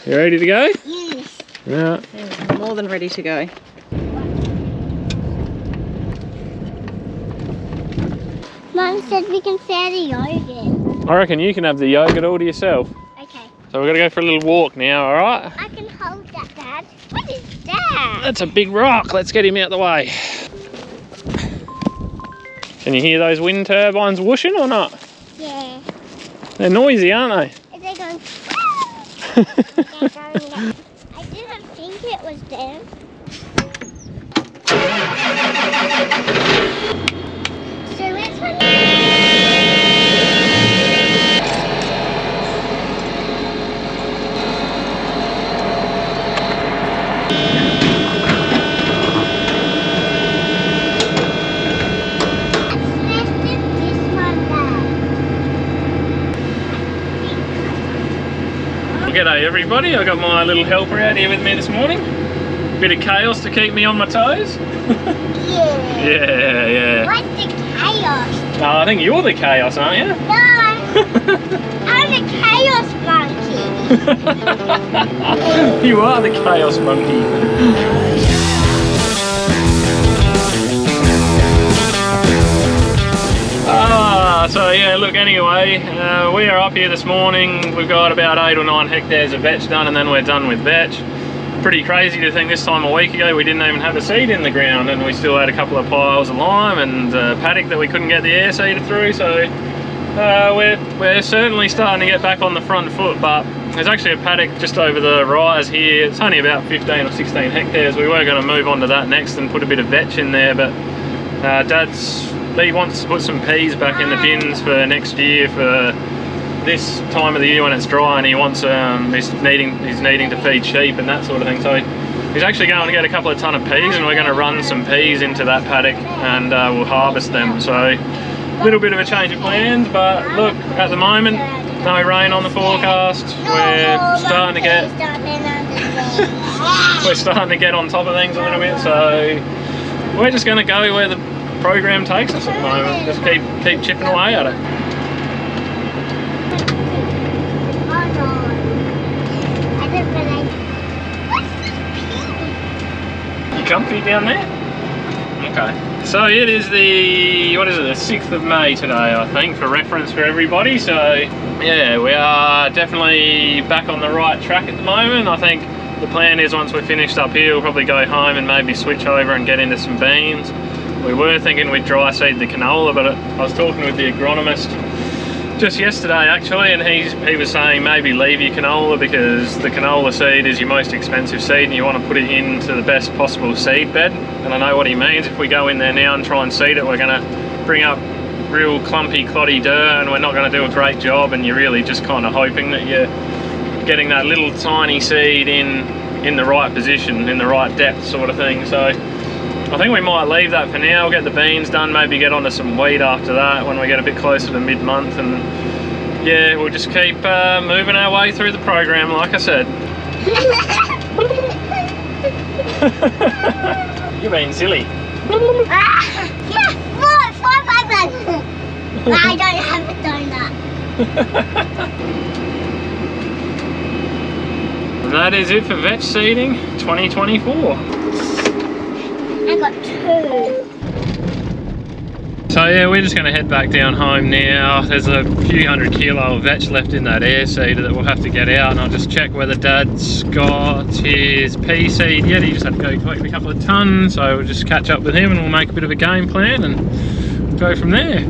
You ready to go? Yes. Yeah. Yeah, more than ready to go. Mum said we can share the yogurt. I reckon you can have the yogurt all to yourself. Okay. So we're gonna go for a little walk now, alright? I can hold that, Dad. What is that? That's a big rock. Let's get him out the way. Can you hear those wind turbines whooshing or not? Yeah. They're noisy, aren't they? They're going. They're going down. I didn't think it was them. So which one? G'day everybody, I got my little helper out here with me this morning. Bit of chaos to keep me on my toes. Yeah. Yeah. What's the chaos? I think you're the chaos, aren't you? No. I'm the chaos monkey. You are the chaos monkey. So yeah, look, anyway, we are up here this morning. We've got about 8 or 9 hectares of vetch done, and then we're done with vetch. Pretty crazy to think this time a week ago we didn't even have a seed in the ground, and we still had a couple of piles of lime and a paddock that we couldn't get the air seeder through. So we're certainly starting to get back on the front foot, but there's actually a paddock just over the rise here. It's only about 15 or 16 hectares. We were going to move on to that next and put a bit of vetch in there, but he wants to put some peas back in the bins for next year for this time of the year when it's dry, and he wants he's needing to feed sheep and that sort of thing. So he's actually going to get a couple of ton of peas, and we're going to run some peas into that paddock and we'll harvest them. So a little bit of a change of plans, but look, at the moment no rain on the forecast. We're starting to get on top of things a little bit, so we're just going to go where the program takes us at the moment. Just keep chipping away at it. You comfy down there? Okay. So it is the 6th of May today, I think, for reference for everybody. So yeah, we are definitely back on the right track at the moment. I think the plan is once we're finished up here, we'll probably go home and maybe switch over and get into some beans. We were thinking we'd dry seed the canola, but I was talking with the agronomist just yesterday actually, and he was saying maybe leave your canola, because the canola seed is your most expensive seed and you want to put it into the best possible seed bed. And I know what he means. If we go in there now and try and seed it, we're going to bring up real clumpy, cloddy dirt, and we're not going to do a great job, and you're really just kind of hoping that you're getting that little tiny seed in the right position, in the right depth sort of thing. So I think we might leave that for now, get the beans done, maybe get onto some wheat after that when we get a bit closer to mid-month, and yeah, we'll just keep moving our way through the program, like I said. You're being silly. Yeah, 4, 5, 5. I don't have a donut. And that is it for vetch seeding 2024. I got 2. So yeah, we're just going to head back down home now. There's a few 100 kilo of vetch left in that air seeder that we'll have to get out, and I'll just check whether Dad's got his pea seed yet. He just had to go collect a couple of tons, so we'll just catch up with him and we'll make a bit of a game plan and go from there.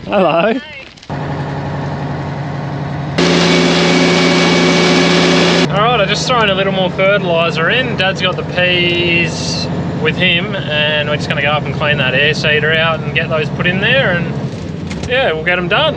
Hello. Alright, I've just thrown a little more fertiliser in. Dad's got the peas with him, and we're just going to go up and clean that air seeder out and get those put in there, and yeah, we'll get them done.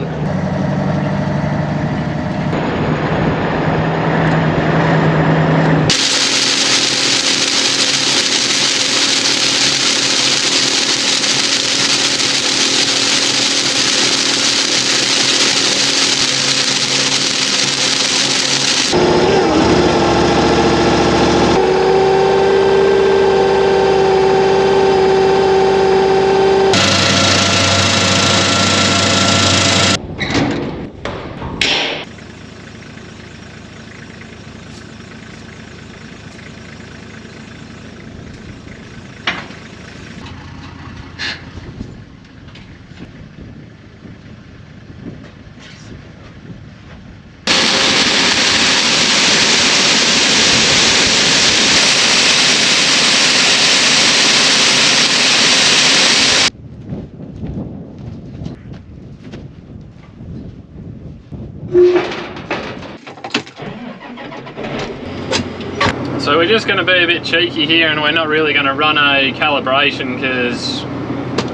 So we're just going to be a bit cheeky here, and we're not really going to run a calibration because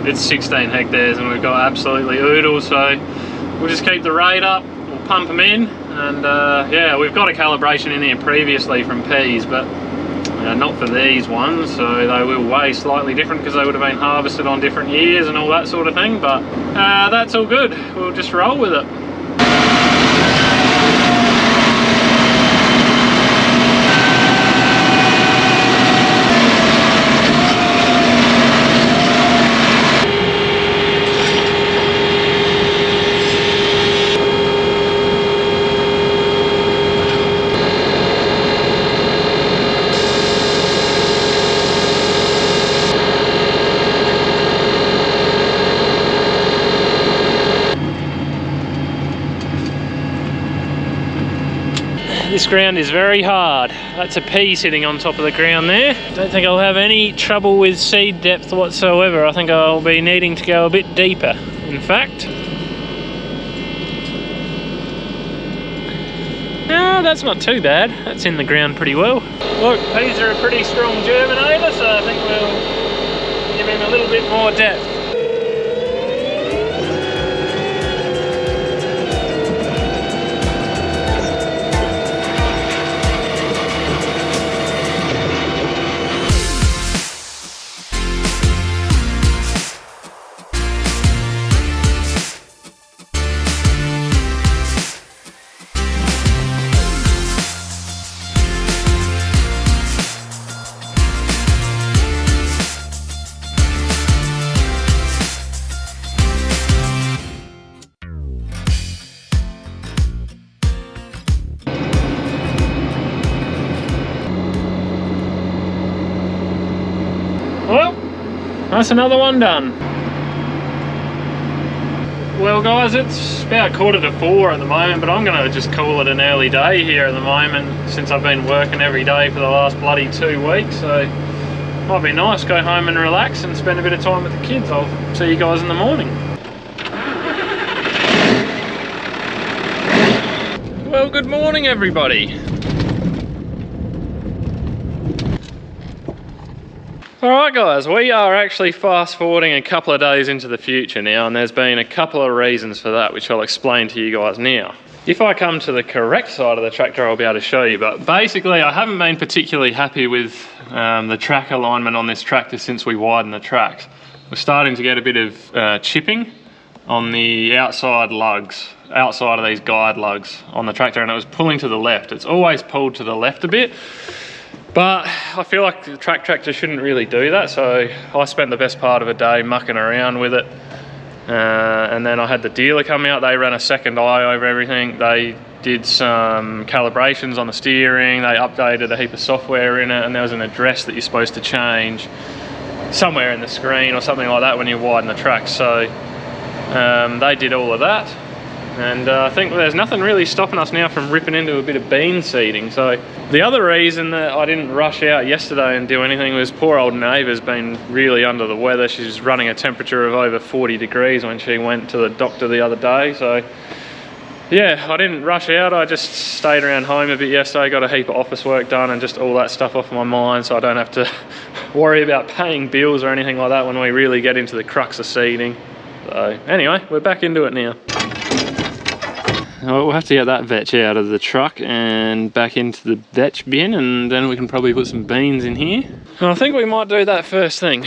it's 16 hectares and we've got absolutely oodles. So we'll just keep the rate up, we'll pump them in, and yeah, we've got a calibration in here previously from peas, but not for these ones, so they will weigh slightly different because they would have been harvested on different years and all that sort of thing, but that's all good. We'll just roll with it. This ground is very hard. That's a pea sitting on top of the ground there. Don't think I'll have any trouble with seed depth whatsoever. I think I'll be needing to go a bit deeper, in fact. No, that's not too bad. That's in the ground pretty well. Look, peas are a pretty strong germinator, so I think we'll give him a little bit more depth. Well, that's another one done. Well guys, it's about 3:45 at the moment, but I'm going to just call it an early day here at the moment since I've been working every day for the last bloody 2 weeks, so it might be nice, go home and relax and spend a bit of time with the kids. I'll see you guys in the morning. Well, good morning everybody. Alright guys, we are actually fast forwarding a couple of days into the future now, and there's been a couple of reasons for that which I'll explain to you guys now. If I come to the correct side of the tractor I'll be able to show you, but basically I haven't been particularly happy with the track alignment on this tractor since we widened the tracks. We're starting to get a bit of chipping on the outside lugs, outside of these guide lugs on the tractor, and it was pulling to the left. It's always pulled to the left a bit. But I feel like the tractor shouldn't really do that, so I spent the best part of a day mucking around with it. And then I had the dealer come out. They ran a second eye over everything. They did some calibrations on the steering. They updated a heap of software in it, and there was an address that you're supposed to change somewhere in the screen or something like that when you widen the track. So they did all of that. And I think there's nothing really stopping us now from ripping into a bit of bean seeding. So the other reason that I didn't rush out yesterday and do anything was poor old Neighbour's been really under the weather. She's running a temperature of over 40 degrees when she went to the doctor the other day. So yeah, I didn't rush out. I just stayed around home a bit yesterday, got a heap of office work done and just all that stuff off my mind, so I don't have to worry about paying bills or anything like that when we really get into the crux of seeding. So anyway, we're back into it now. We'll have to get that vetch out of the truck and back into the vetch bin, and then we can probably put some beans in here. And I think we might do that first thing.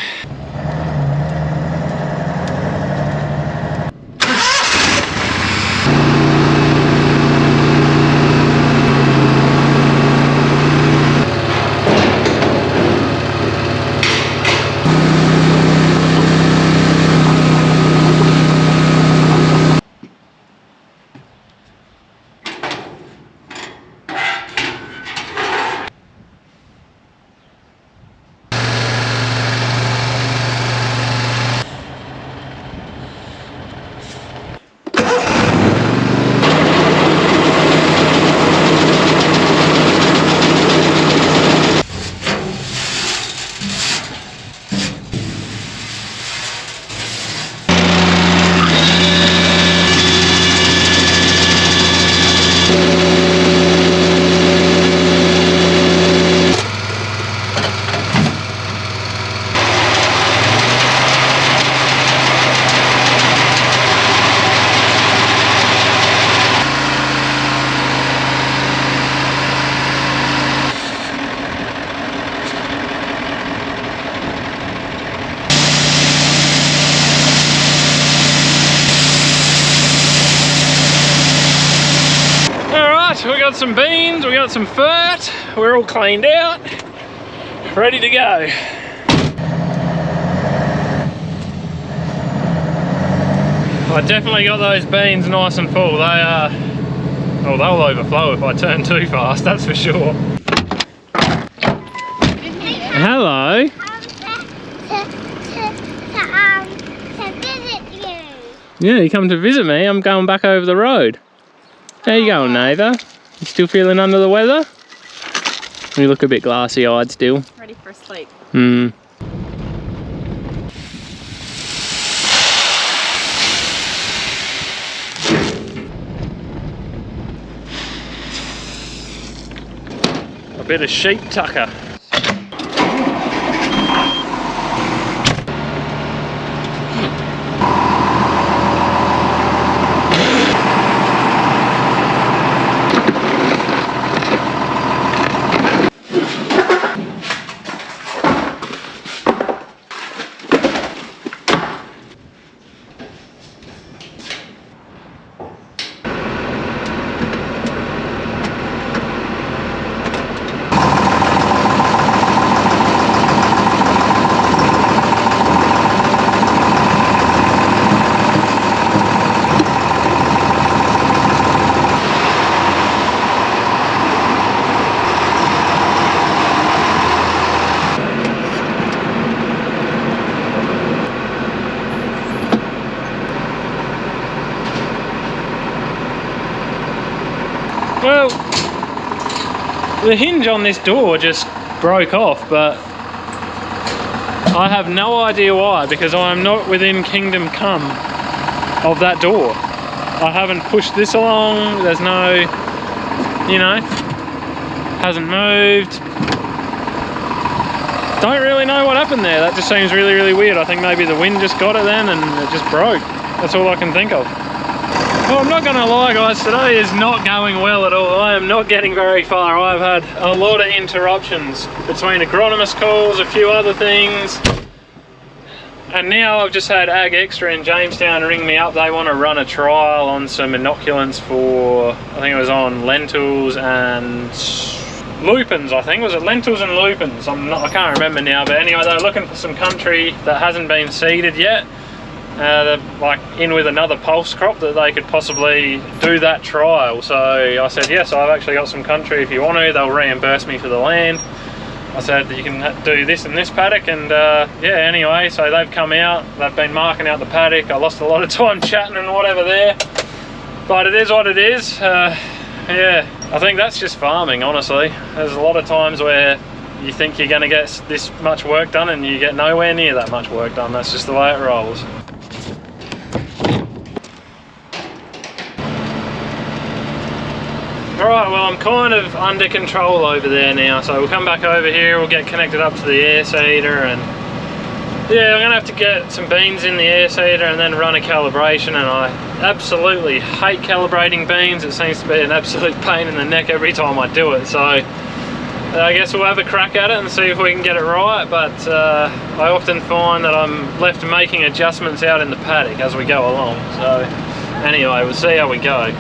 we got some beans, we got some fert, we're all cleaned out, ready to go. I definitely got those beans nice and full. They are, well, they'll overflow if I turn too fast, that's for sure. Hello. To visit you. Yeah, you come to visit me? I'm going back over the road. How you going, neighbour? You still feeling under the weather? You look a bit glassy-eyed still. Ready for a sleep. Hmm. A bit of sheep tucker. Well, the hinge on this door just broke off, but I have no idea why, because I am not within kingdom come of that door. I haven't pushed this along, there's no, you know, hasn't moved. Don't really know what happened there. That just seems really, really weird. I think maybe the wind just got it then and it just broke. That's all I can think of. Well, I'm not gonna lie guys, today is not going well at all. I am not getting very far. I've had a lot of interruptions between agronomist calls, a few other things. And now I've just had Ag Extra in Jamestown ring me up. They want to run a trial on some inoculants for, I think it was on lentils and lupins, I think. Was it lentils and lupins? I can't remember now, but anyway, they're looking for some country that hasn't been seeded yet. They're like in with another pulse crop that they could possibly do that trial. So I said, yes, I've actually got some country if you want to. They'll reimburse me for the land. I said you can do this in this paddock, and yeah, anyway, so they've come out, they've been marking out the paddock. I lost a lot of time chatting and whatever there, but it is what it is. Yeah, I think that's just farming, honestly. There's a lot of times where you think you're going to get this much work done and you get nowhere near that much work done. That's just the way it rolls. Alright, well I'm kind of under control over there now, so we'll come back over here, we'll get connected up to the air seeder, and yeah, I'm going to have to get some beans in the air seeder and then run a calibration, and I absolutely hate calibrating beans. It seems to be an absolute pain in the neck every time I do it, so I guess we'll have a crack at it and see if we can get it right, but I often find that I'm left making adjustments out in the paddock as we go along, so anyway, we'll see how we go.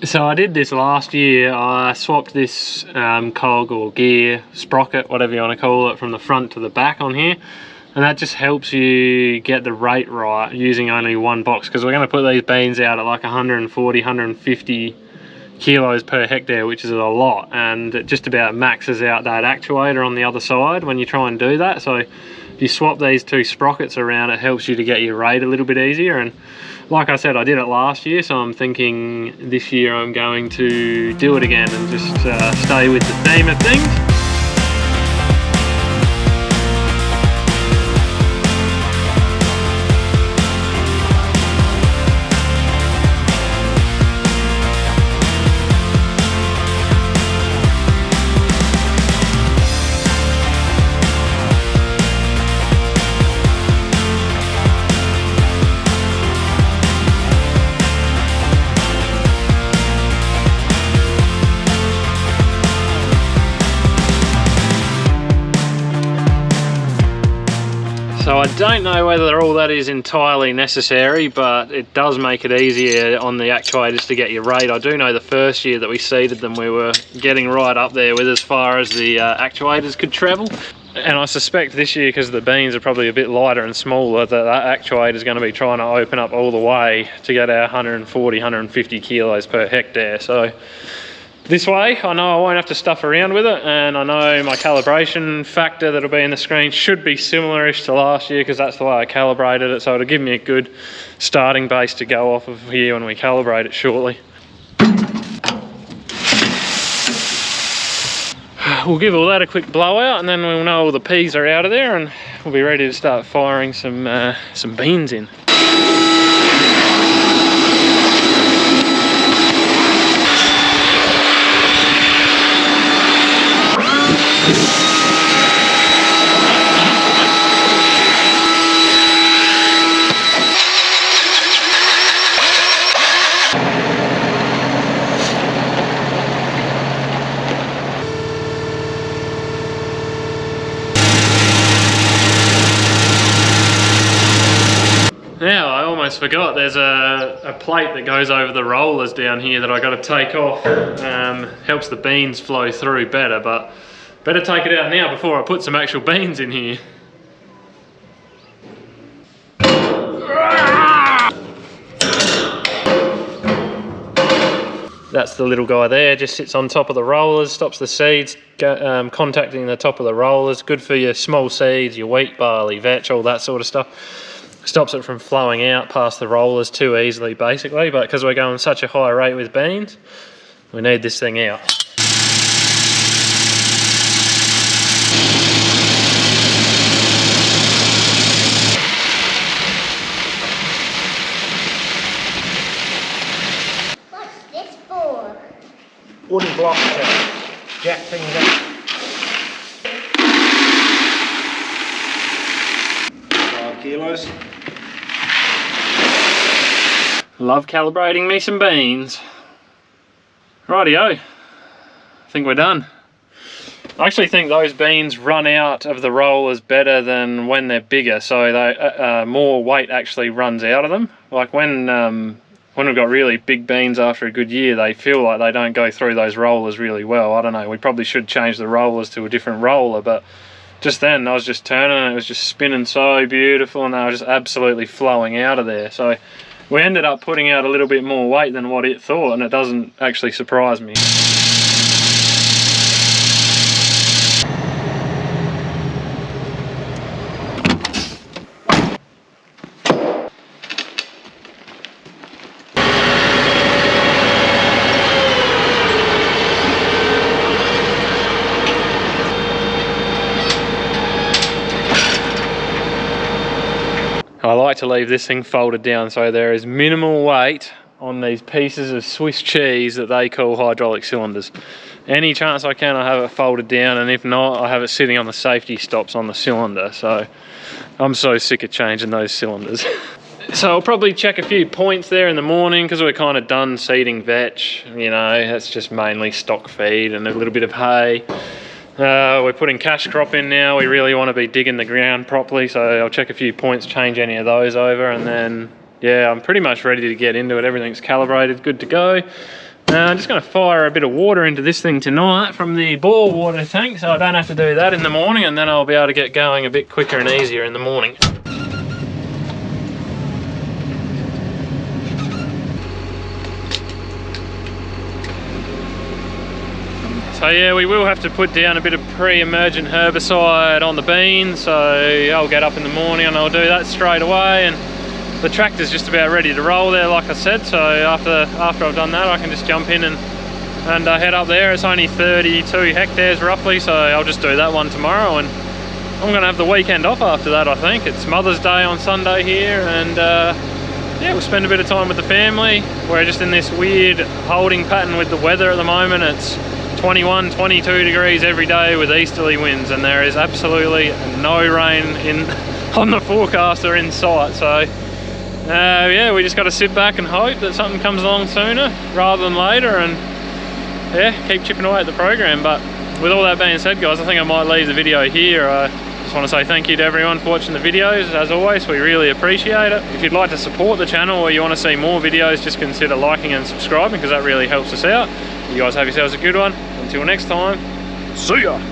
So I did this last year. I swapped this cog or gear, sprocket, whatever you want to call it, from the front to the back on here, and that just helps you get the rate right using only one box, because we're going to put these beans out at like 140, 150 kilos per hectare, which is a lot, and it just about maxes out that actuator on the other side when you try and do that. So if you swap these two sprockets around, it helps you to get your rate a little bit easier. And like I said, I did it last year, so I'm thinking this year I'm going to do it again and just stay with the theme of things. So I don't know whether all that is entirely necessary, but it does make it easier on the actuators to get your rate. I do know the first year that we seeded them, we were getting right up there with as far as the actuators could travel. And I suspect this year, because the beans are probably a bit lighter and smaller, that actuator is going to be trying to open up all the way to get our 140, 150 kilos per hectare. So this way, I know I won't have to stuff around with it, and I know my calibration factor that'll be in the screen should be similar-ish to last year, because that's the way I calibrated it, so it'll give me a good starting base to go off of here when we calibrate it shortly. We'll give all that a quick blowout, and then we'll know all the peas are out of there, and we'll be ready to start firing some beans in. Now, I almost forgot, there's a plate that goes over the rollers down here that I got to take off. Helps the beans flow through better, but better take it out now before I put some actual beans in here. That's the little guy there, just sits on top of the rollers, stops the seeds contacting the top of the rollers. Good for your small seeds, your wheat, barley, vetch, all that sort of stuff. Stops it from flowing out past the rollers too easily, basically, but because we're going such a high rate with beans, we need this thing out. What's this for? Wooden block to jack things up. 5 kilos. Love calibrating me some beans. Rightio, I think we're done. I actually think those beans run out of the rollers better than when they're bigger, so they, more weight actually runs out of them. Like when we've got really big beans after a good year, they feel like they don't go through those rollers really well. I don't know, we probably should change the rollers to a different roller, but just then I was just turning and it was just spinning so beautiful, and they were just absolutely flowing out of there. So we ended up putting out a little bit more weight than what it thought, and it doesn't actually surprise me. I like to leave this thing folded down so there is minimal weight on these pieces of Swiss cheese that they call hydraulic cylinders. Any chance I can, I have it folded down, and if not, I have it sitting on the safety stops on the cylinder. So I'm so sick of changing those cylinders. So I'll probably check a few points there in the morning, because we're kind of done seeding vetch. You know, that's just mainly stock feed and a little bit of hay. We're putting cash crop in now. We really want to be digging the ground properly, so I'll check a few points, change any of those over, and then yeah, I'm pretty much ready to get into it. Everything's calibrated, good to go. I'm just going to fire a bit of water into this thing tonight from the bore water tank, so I don't have to do that in the morning, and then I'll be able to get going a bit quicker and easier in the morning. So yeah, we will have to put down a bit of pre-emergent herbicide on the beans, so I'll get up in the morning and I'll do that straight away, and the tractor's just about ready to roll there, like I said, so after I've done that I can just jump in and head up there. It's only 32 hectares roughly, so I'll just do that one tomorrow, and I'm going to have the weekend off after that. I think it's Mother's Day on Sunday here, and yeah, we'll spend a bit of time with the family. We're just in this weird holding pattern with the weather at the moment. It's 21, 22 degrees every day with easterly winds, and there is absolutely no rain on the forecast or in sight. So yeah, we just got to sit back and hope that something comes along sooner rather than later, and yeah, keep chipping away at the program. But with all that being said, guys, I think I might leave the video here. I just just want to say thank you to everyone for watching the videos. As always, we really appreciate it. If you'd like to support the channel or you want to see more videos, just consider liking and subscribing because that really helps us out. You guys have yourselves a good one. Until next time, see ya!